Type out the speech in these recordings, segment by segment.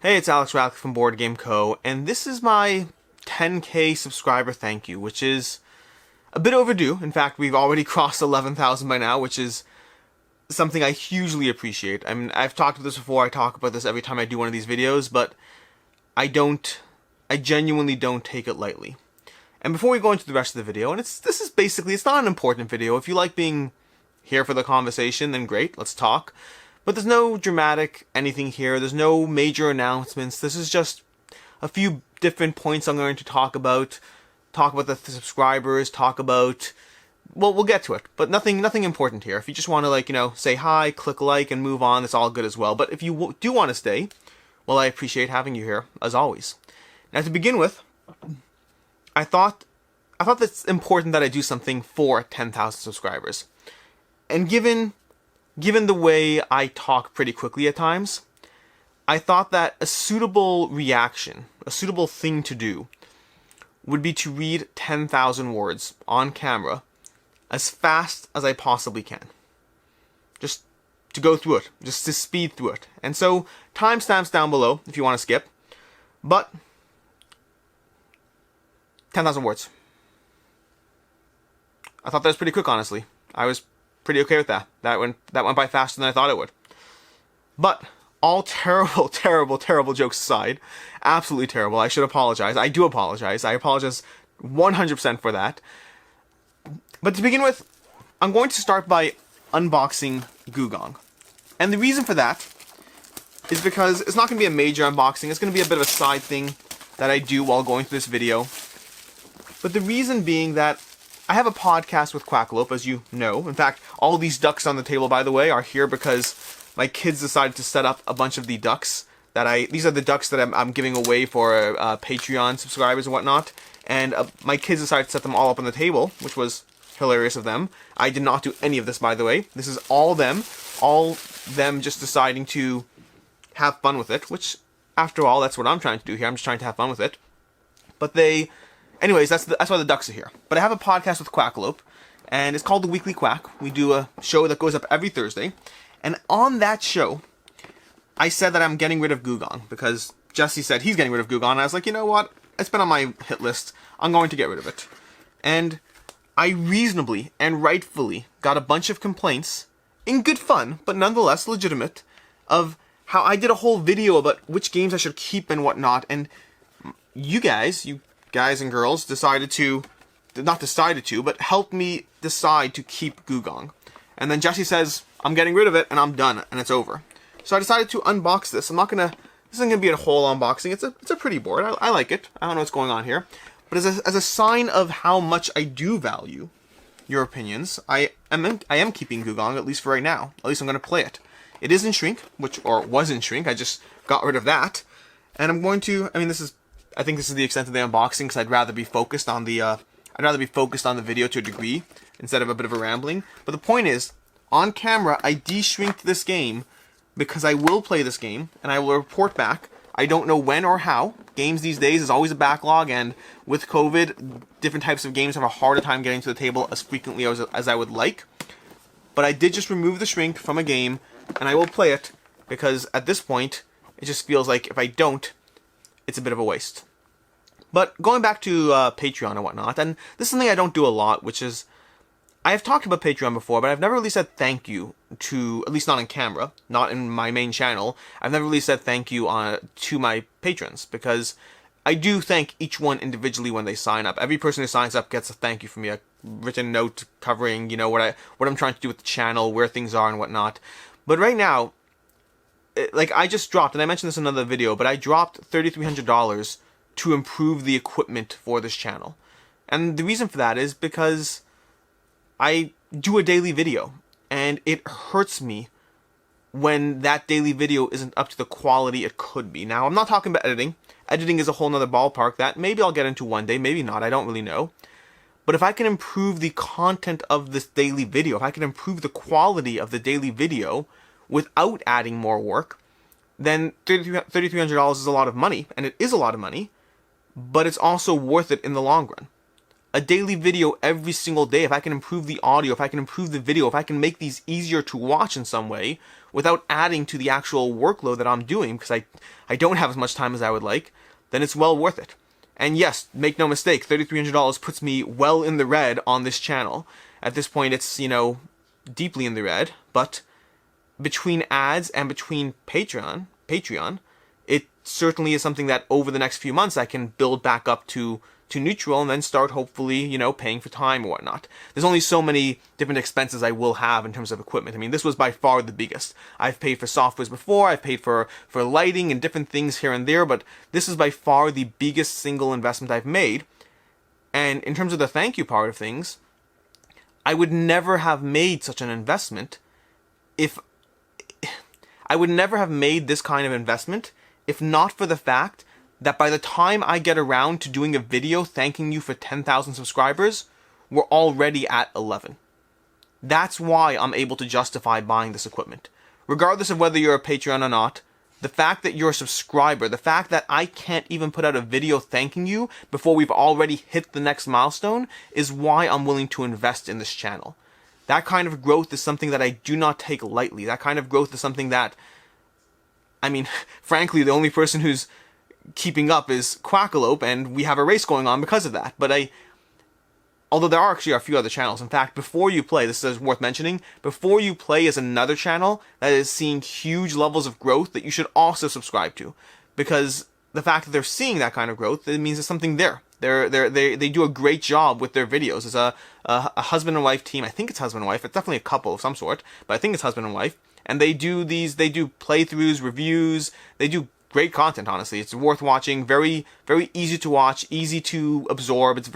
Hey, it's Alex Radcliffe from BoardGameCo, and this is my 10K subscriber thank you, which is a bit overdue. In fact, we've already crossed 11,000 by now, which is something I hugely appreciate. I mean, I've talked about this before, I talk about this every time I do one of these videos, but I genuinely don't take it lightly. And before we go into the rest of the video, and this is not an important video. If you like being here for the conversation, then great, let's talk. But there's no dramatic anything here, there's no major announcements, this is just a few different points I'm going to talk about the subscribers, well, we'll get to it, but nothing important here. If you just want to, say hi, click like, and move on, that's all good as well. But if you do want to stay, well, I appreciate having you here, as always. Now, to begin with, I thought it's important that I do something for 10,000 subscribers. And given the way I talk pretty quickly at times, I thought that a suitable reaction, a suitable thing to do, would be to read 10,000 words on camera as fast as I possibly can. Just to go through it, just to speed through it. And so, timestamps down below if you want to skip, but 10,000 words. I thought that was pretty quick, honestly. I was pretty okay with that. That went by faster than I thought it would. But all terrible, terrible, terrible jokes aside, absolutely terrible. I should apologize. I do apologize. I apologize 100% for that. But to begin with, I'm going to start by unboxing Gugong. And the reason for that is because it's not going to be a major unboxing. It's going to be a bit of a side thing that I do while going through this video. But the reason being that I have a podcast with Quackalope, as you know. In fact, all these ducks on the table, by the way, are here because my kids decided to set up a bunch of the ducks these are the ducks that I'm giving away for Patreon subscribers and whatnot. And my kids decided to set them all up on the table, which was hilarious of them. I did not do any of this, by the way. This is all them just deciding to have fun with it, which, after all, that's what I'm trying to do here. I'm just trying to have fun with it. But anyways, that's why the ducks are here. But I have a podcast with Quackalope, and it's called The Weekly Quack. We do a show that goes up every Thursday. And on that show, I said that I'm getting rid of Gugong, because Jesse said he's getting rid of Gugong, and I was like, you know what? It's been on my hit list. I'm going to get rid of it. And I reasonably and rightfully got a bunch of complaints, in good fun, but nonetheless legitimate, of how I did a whole video about which games I should keep and whatnot, and you guys and girls but helped me decide to keep Gugong. And then Jesse says, I'm getting rid of it, and I'm done, and it's over. So I decided to unbox this. This isn't going to be a whole unboxing. It's a pretty board. I like it. I don't know what's going on here. But as a sign of how much I do value your opinions, I am keeping Gugong, at least for right now. At least I'm going to play it. It is in shrink, or was in shrink. I just got rid of that. And I'm going to, I think this is the extent of the unboxing, because I'd rather be focused on the video to a degree, instead of a bit of a rambling. But the point is, on camera, I de-shrinked this game, because I will play this game, and I will report back. I don't know when or how. Games these days is always a backlog, and with COVID, different types of games have a harder time getting to the table as frequently as I would like. But I did just remove the shrink from a game, and I will play it, because at this point, it just feels like if I don't, it's a bit of a waste. But going back to Patreon and whatnot, and this is something I don't do a lot, which is, I have talked about Patreon before, but I've never really said thank you to, at least not on camera, not in my main channel. I've never really said thank you to my patrons, because I do thank each one individually when they sign up. Every person who signs up gets a thank you from me, a written note covering, what I'm trying to do with the channel, where things are and whatnot. But right now, I just dropped, and I mentioned this in another video, but I dropped $3,300 to improve the equipment for this channel. And the reason for that is because I do a daily video, and it hurts me when that daily video isn't up to the quality it could be. Now, I'm not talking about editing. Editing is a whole nother ballpark that maybe I'll get into one day, maybe not, I don't really know. But if I can improve the content of this daily video, if I can improve the quality of the daily video without adding more work, then $3,300 is a lot of money, and it is a lot of money, but it's also worth it in the long run. A daily video every single day, if I can improve the audio, if I can improve the video, if I can make these easier to watch in some way, without adding to the actual workload that I'm doing, because I don't have as much time as I would like, then it's well worth it. And yes, make no mistake, $3,300 puts me well in the red on this channel. At this point, it's, you know, deeply in the red, but between ads and between Patreon, it certainly is something that over the next few months I can build back up to neutral and then start hopefully, you know, paying for time or whatnot. There's only so many different expenses I will have in terms of equipment. I mean, this was by far the biggest. I've paid for softwares before, I've paid for lighting and different things here and there, but this is by far the biggest single investment I've made. And in terms of the thank you part of things, I would never have made such an investment if I would never have made this kind of investment if not for the fact that by the time I get around to doing a video thanking you for 10,000 subscribers, we're already at 11. That's why I'm able to justify buying this equipment. Regardless of whether you're a Patreon or not, the fact that you're a subscriber, the fact that I can't even put out a video thanking you before we've already hit the next milestone is why I'm willing to invest in this channel. That kind of growth is something that I do not take lightly. That kind of growth is something that, I mean, frankly, the only person who's keeping up is Quackalope, and we have a race going on because of that. But although there are actually a few other channels. In fact, Before You Play, this is worth mentioning, Before You Play is another channel that is seeing huge levels of growth that you should also subscribe to. Because the fact that they're seeing that kind of growth, it means there's something there. They do a great job with their videos. It's a husband and wife team. I think it's husband and wife. It's definitely a couple of some sort, but I think it's husband and wife. And they do playthroughs, reviews. They do great content, honestly. It's worth watching. Very, very easy to watch, easy to absorb. It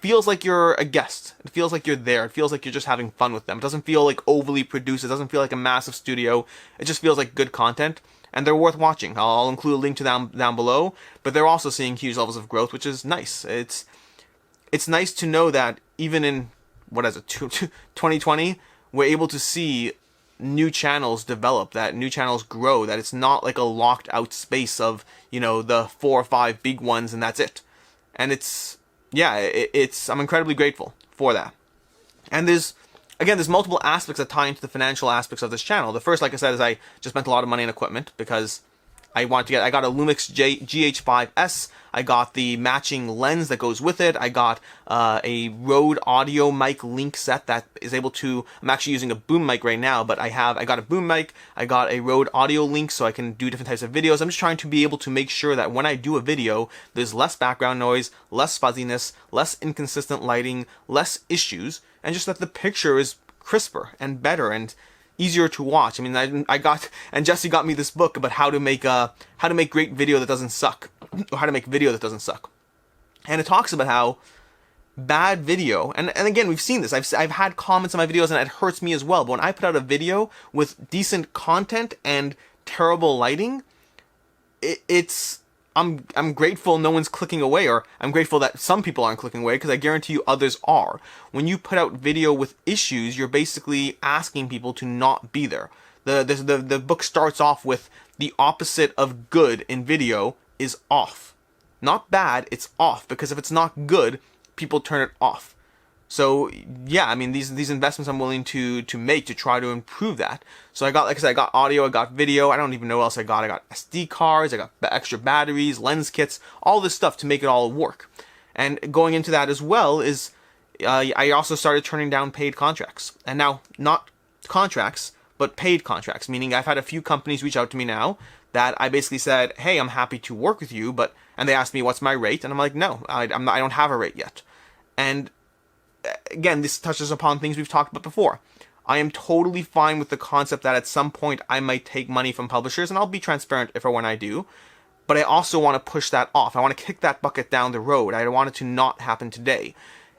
feels like you're a guest. It feels like you're there. It feels like you're just having fun with them. It doesn't feel like overly produced. It doesn't feel like a massive studio. It just feels like good content. And they're worth watching. I'll include a link to them down below. But they're also seeing huge levels of growth, which is nice. It's nice to know that even in, 2020, we're able to see new channels develop, that new channels grow, that it's not like a locked out space of, you know, the 4 or 5 big ones and that's it. And I'm incredibly grateful for that. And there's multiple aspects that tie into the financial aspects of this channel. The first, like I said, is I just spent a lot of money on equipment because I got a Lumix GH5S, I got the matching lens that goes with it, I got a Rode audio mic link set that is able to, I'm actually using a boom mic right now, but I got a boom mic, I got a Rode audio link so I can do different types of videos. I'm just trying to be able to make sure that when I do a video, there's less background noise, less fuzziness, less inconsistent lighting, less issues, and just that the picture is crisper and better and easier to watch. I mean, and Jesse got me this book about how to make great video that doesn't suck, or how to make video that doesn't suck. And it talks about how bad video, and again, we've seen this. I've had comments on my videos, and it hurts me as well. But when I put out a video with decent content and terrible lighting, I'm grateful no one's clicking away, or I'm grateful that some people aren't clicking away, because I guarantee you others are. When you put out video with issues, you're basically asking people to not be there. The book starts off with the opposite of good in video is off. Not bad, it's off, because if it's not good, people turn it off. So yeah, I mean, these investments I'm willing to make to try to improve that. So I got audio, I got video, I don't even know what else I got. I got SD cards, I got extra batteries, lens kits, all this stuff to make it all work. And going into that as well is, I also started turning down paid contracts. And now, not contracts, but paid contracts, meaning I've had a few companies reach out to me now that I basically said, hey, I'm happy to work with you, and they asked me what's my rate, and I'm like, no, I don't have a rate yet. And again, this touches upon things we've talked about before. I am totally fine with the concept that at some point I might take money from publishers, and I'll be transparent if or when I do, but I also want to push that off. I want to kick that bucket down the road. I want it to not happen today.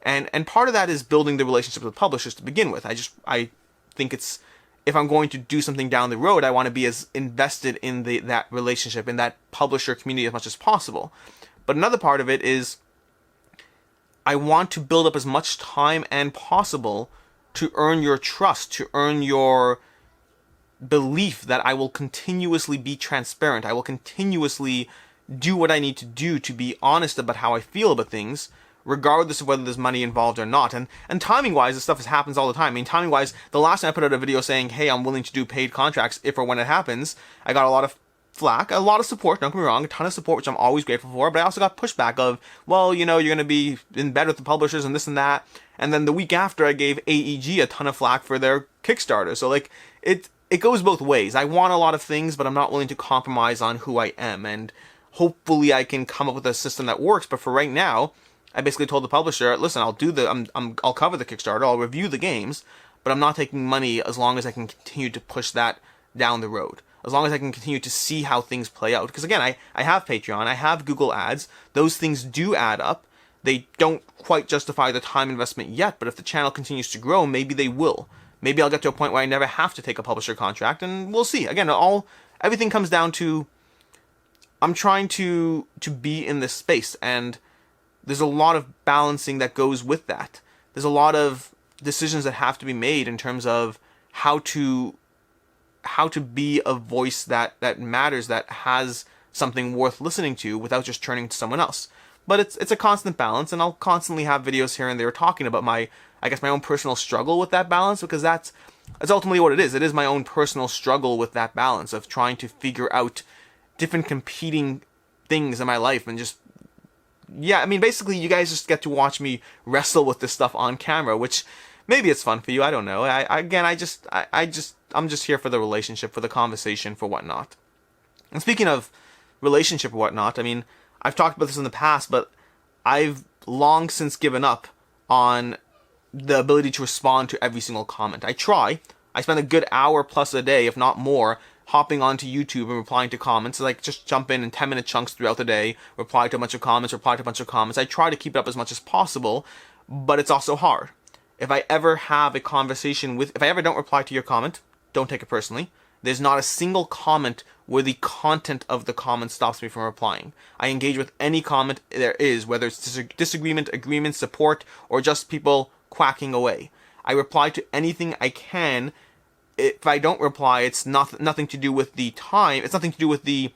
And part of that is building the relationship with publishers to begin with. I think it's, if I'm going to do something down the road, I want to be as invested in that relationship, in that publisher community as much as possible. But another part of it is, I want to build up as much time and possible to earn your trust, to earn your belief that I will continuously be transparent. I will continuously do what I need to do to be honest about how I feel about things, regardless of whether there's money involved or not. And timing-wise, this stuff happens all the time. I mean, timing-wise, the last time I put out a video saying, hey, I'm willing to do paid contracts if or when it happens, I got a lot of flack, a lot of support, don't get me wrong, a ton of support, which I'm always grateful for, but I also got pushback of, well, you know, you're going to be in bed with the publishers and this and that. And then the week after, I gave AEG a ton of flack for their Kickstarter. So, like, it goes both ways. I want a lot of things, but I'm not willing to compromise on who I am. And hopefully I can come up with a system that works. But for right now, I basically told the publisher, listen, I'll cover the Kickstarter, I'll review the games, but I'm not taking money as long as I can continue to push that down the road. As long as I can continue to see how things play out. Because again, I have Patreon, I have Google Ads, those things do add up. They don't quite justify the time investment yet, but if the channel continues to grow, maybe they will. Maybe I'll get to a point where I never have to take a publisher contract, and we'll see. Again, everything comes down to, I'm trying to be in this space, and there's a lot of balancing that goes with that. There's a lot of decisions that have to be made in terms of how to be a voice that matters, that has something worth listening to without just turning to someone else. But it's a constant balance, and I'll constantly have videos here and there talking about my own personal struggle with that balance, because that's ultimately what it is. It is my own personal struggle with that balance of trying to figure out different competing things in my life, and just, yeah, I mean, basically you guys just get to watch me wrestle with this stuff on camera, which maybe it's fun for you, I don't know. I'm just here for the relationship, for the conversation, for whatnot. And speaking of relationship or whatnot, I mean, I've talked about this in the past, but I've long since given up on the ability to respond to every single comment. I try. I spend a good hour plus a day, if not more, hopping onto YouTube and replying to comments. Like, just jump in 10-minute chunks throughout the day, reply to a bunch of comments, I try to keep it up as much as possible, but it's also hard. If I ever have a conversation if I ever don't reply to your comment, don't take it personally. There's not a single comment where the content of the comment stops me from replying. I engage with any comment there is, whether it's disagreement, agreement, support, or just people quacking away. I reply to anything I can. If I don't reply, it's nothing to do with the time. It's nothing to do with the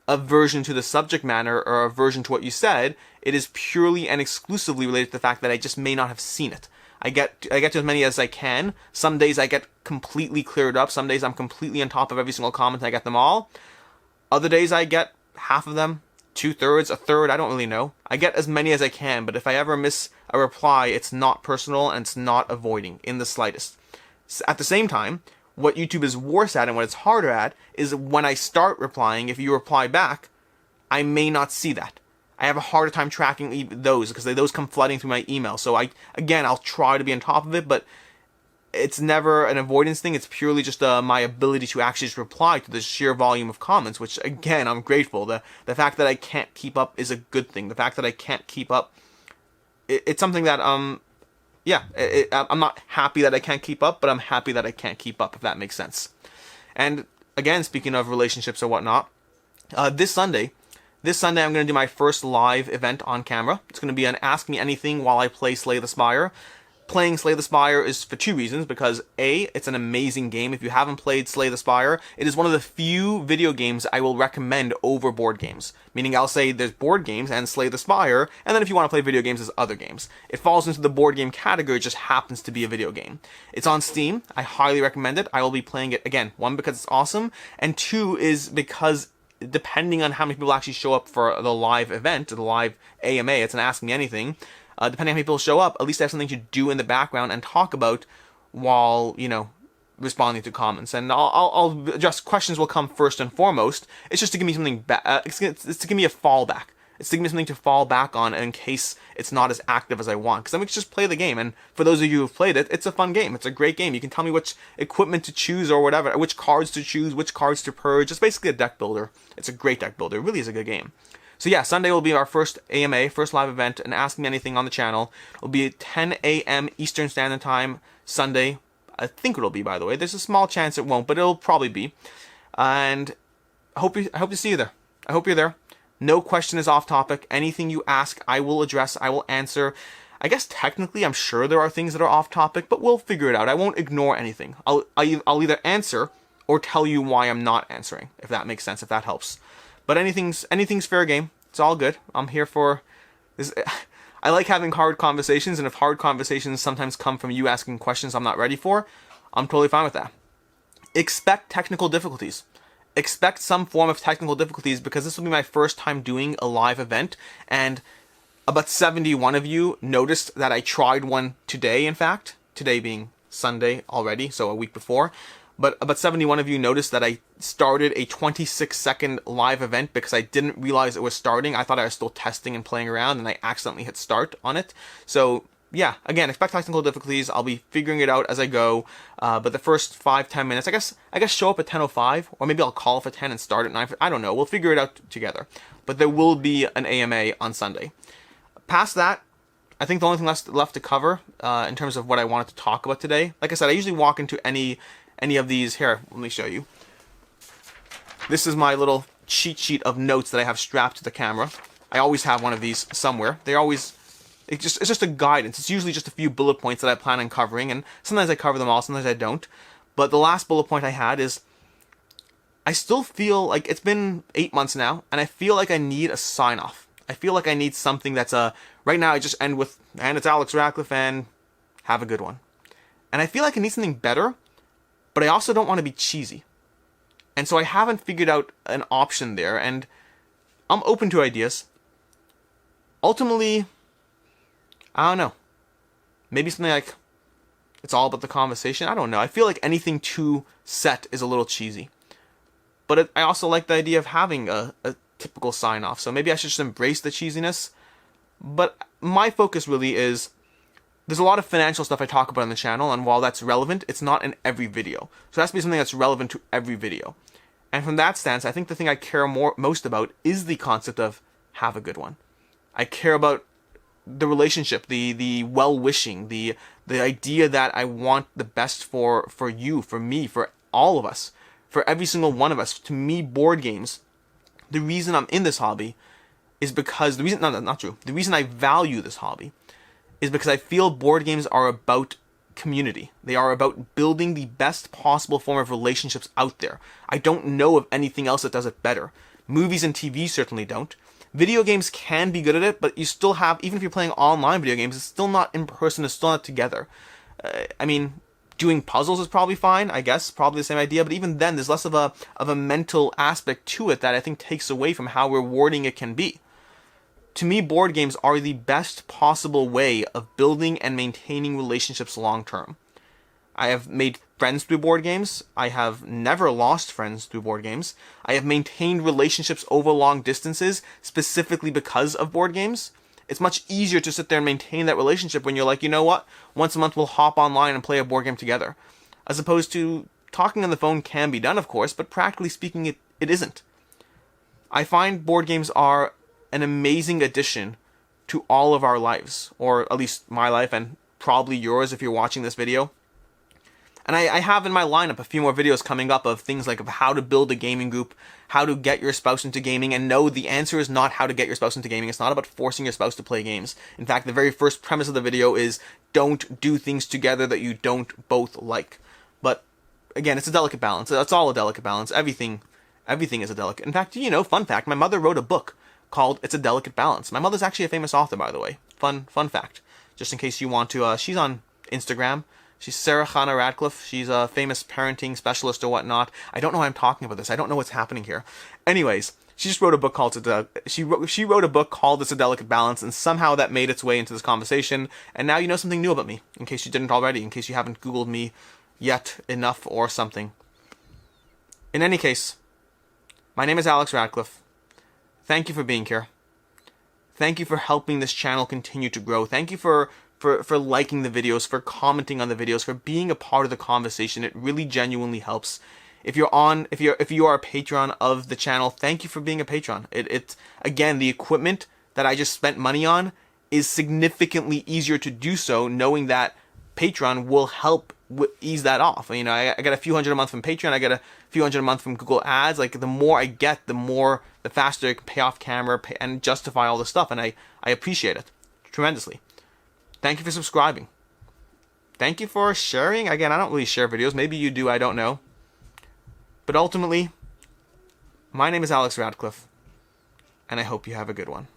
aversion to the subject matter or aversion to what you said. It is purely and exclusively related to the fact that I just may not have seen it. I get to as many as I can. Some days I get completely cleared up. Some days I'm completely on top of every single comment. I get them all. Other days I get half of them, 2/3, a third. I don't really know. I get as many as I can, but if I ever miss a reply, it's not personal and it's not avoiding in the slightest. At the same time, what YouTube is worse at and what it's harder at is when I start replying, if you reply back, I may not see that. I have a harder time tracking those because those come flooding through my email. So I'll try to be on top of it, but it's never an avoidance thing. It's purely just my ability to actually just reply to the sheer volume of comments, which again, I'm grateful. The fact that I can't keep up is a good thing. The fact that I can't keep up, it's something that, I'm not happy that I can't keep up, but I'm happy that I can't keep up, if that makes sense. And again, speaking of relationships or whatnot, this Sunday, I'm going to do my first live event on camera. It's going to be an Ask Me Anything while I play Slay the Spire. Playing Slay the Spire is for two reasons, because A, it's an amazing game. If you haven't played Slay the Spire, it is one of the few video games I will recommend over board games. Meaning I'll say there's board games and Slay the Spire, and then if you want to play video games, there's other games. It falls into the board game category, it just happens to be a video game. It's on Steam, I highly recommend it. I will be playing it, again, one, because it's awesome, and two is because depending on how many people actually show up for the live event, the live AMA, it's an Ask Me Anything, depending on how many people show up, at least I have something to do in the background and talk about while, responding to comments. And I'll address questions will come first and foremost. It's just to give me something it's to give me a fallback. It's to give me something to fall back on in case it's not as active as I want. Because then we can just play the game. And for those of you who've played it, it's a fun game. It's a great game. You can tell me which equipment to choose or whatever, which cards to choose, which cards to purge. It's basically a deck builder. It's a great deck builder. It really is a good game. So yeah, Sunday will be our first AMA, first live event, and Ask Me Anything on the channel. It'll be at 10 a.m. Eastern Standard Time, Sunday. I think it'll be, by the way. There's a small chance it won't, but it'll probably be. And I hope to see you there. I hope you're there. No question is off topic. Anything you ask, I will address, I will answer. I guess technically, I'm sure there are things that are off topic, but we'll figure it out. I won't ignore anything. I'll either answer or tell you why I'm not answering, if that makes sense, if that helps. But anything's fair game. It's all good. I'm here for this. I like having hard conversations, and if hard conversations sometimes come from you asking questions I'm not ready for, I'm totally fine with that. Expect technical difficulties. Expect some form of technical difficulties, because this will be my first time doing a live event, and about 71 of you noticed that I tried one today, in fact. Today being Sunday already, so a week before. But about 71 of you noticed that I started a 26-second live event because I didn't realize it was starting. I thought I was still testing and playing around, and I accidentally hit start on it. So yeah, again, expect technical difficulties. I'll be figuring it out as I go. But the first 5-10 minutes, I guess show up at 10:05, or maybe I'll call for 10 and start at 9. I don't know. We'll figure it out together. But there will be an AMA on Sunday. Past that, I think the only thing left to cover in terms of what I wanted to talk about today. Like I said, I usually walk into any of these. Here, let me show you. This is my little cheat sheet of notes that I have strapped to the camera. I always have one of these somewhere. It's just a guidance. It's usually just a few bullet points that I plan on covering, and sometimes I cover them all, sometimes I don't. But the last bullet point I had is, I still feel like it's been 8 months now, and I feel like I need a sign-off. I feel like I need something that's right now I just end with, and it's Alex Ratcliffe, and have a good one. And I feel like I need something better, but I also don't want to be cheesy. And so I haven't figured out an option there, and I'm open to ideas. Ultimately, I don't know. Maybe something like, it's all about the conversation. I don't know. I feel like anything too set is a little cheesy. But I also like the idea of having a typical sign-off. So maybe I should just embrace the cheesiness. But my focus really is, there's a lot of financial stuff I talk about on the channel, and while that's relevant, it's not in every video. So it has to be something that's relevant to every video. And from that stance, I think the thing I care most about is the concept of have a good one. I care about the relationship, the well-wishing, the idea that I want the best for you, for me, for all of us, for every single one of us. To me, board games, the reason I'm in this hobby is because, the reason I value this hobby is because I feel board games are about community. They are about building the best possible form of relationships out there. I don't know of anything else that does it better. Movies and TV certainly don't. Video games can be good at it, but you still have, even if you're playing online video games, it's still not in person, it's still not together. I mean, doing puzzles is probably fine, I guess, probably the same idea, but even then, there's less of a mental aspect to it that I think takes away from how rewarding it can be. To me, board games are the best possible way of building and maintaining relationships long term. I have made friends through board games. I have never lost friends through board games. I have maintained relationships over long distances specifically because of board games. It's much easier to sit there and maintain that relationship when you're like, you know what, once a month we'll hop online and play a board game together. As opposed to talking on the phone can be done, of course, but practically speaking, it isn't. I find board games are an amazing addition to all of our lives, or at least my life and probably yours if you're watching this video. And I have in my lineup a few more videos coming up of things like of how to build a gaming group, how to get your spouse into gaming, and no, the answer is not how to get your spouse into gaming. It's not about forcing your spouse to play games. In fact, the very first premise of the video is don't do things together that you don't both like. But again, it's a delicate balance. It's all a delicate balance. Everything is a delicate. In fact, you know, fun fact, my mother wrote a book called It's a Delicate Balance. My mother's actually a famous author, by the way. Fun fact. Just in case you want to, she's on Instagram. She's Sarah Hannah Radcliffe. She's a famous parenting specialist or whatnot. I don't know why I'm talking about this. I don't know what's happening here. Anyways, she just wrote a book called she wrote a book called It's a Delicate Balance, and somehow that made its way into this conversation. And now you know something new about me, in case you didn't already, in case you haven't Googled me yet enough or something. In any case, my name is Alex Radcliffe. Thank you for being here. Thank you for helping this channel continue to grow. Thank you for liking the videos, for commenting on the videos, for being a part of the conversation. It really genuinely helps. If you are a patron of the channel, thank you for being a patron. It's again, the equipment that I just spent money on is significantly easier to do so, knowing that Patreon will help ease that off. You know, I get a few hundred a month from Patreon. I get a few hundred a month from Google Ads. Like, the more I get, the faster I can pay off camera and justify all this stuff. And I appreciate it tremendously. Thank you for subscribing. Thank you for sharing. Again, I don't really share videos. Maybe you do, I don't know. But ultimately, my name is Alex Radcliffe, and I hope you have a good one.